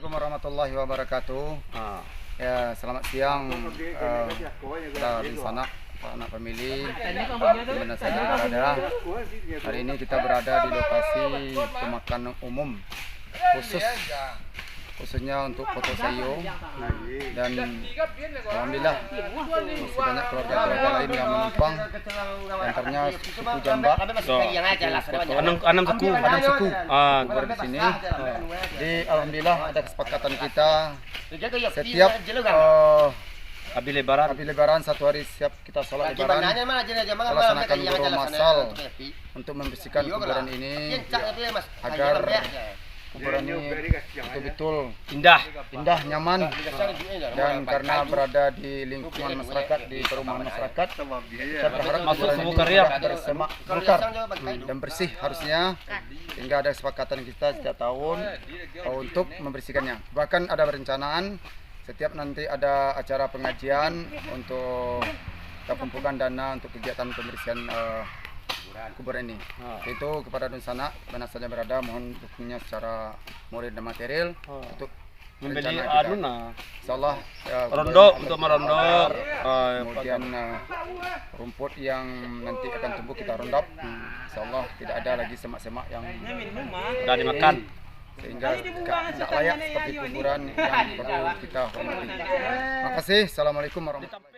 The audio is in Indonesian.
Assalamualaikum warahmatullahi wabarakatuh. Ya, selamat siang kita di sana, anak pemilih di mana saja berada. Hari ini kita berada di lokasi pemakaman umum khususnya untuk Poto Sayo, dan alhamdulillah masih banyak keluarga-keluarga lain yang menumpang, antaranya suku Jambak, enam suku di sini. Jadi alhamdulillah ada kesepakatan kita setiap habis lebaran 1 hari siap kita sholat lebaran, kita laksanakan guru masal untuk membersihkan kuburan ini agar kuburan ini betul-betul indah, nyaman, dan karena berada di lingkungan masyarakat, di perumahan masyarakat, saya berharap masuk semua karya bersemak belukar dan bersih harusnya, sehingga ada kesepakatan kita setiap tahun untuk membersihkannya. Bahkan ada perencanaan setiap nanti ada acara pengajian untuk kita kumpulkan dana untuk kegiatan pembersihan kuburan ini. Itu kepada Dunsana mana saja berada, mohon dukungannya secara moral dan material untuk membeli insyaallah rondo untuk merondok, kemudian rumput yang nanti akan tumbuh kita rondap, insyaallah tidak ada lagi semak-semak yang sudah dimakan, sehingga tidak layak seperti kuburan yang perlu kita hormati. Terima kasih. Assalamualaikum warahmatullahi wabarakatuh.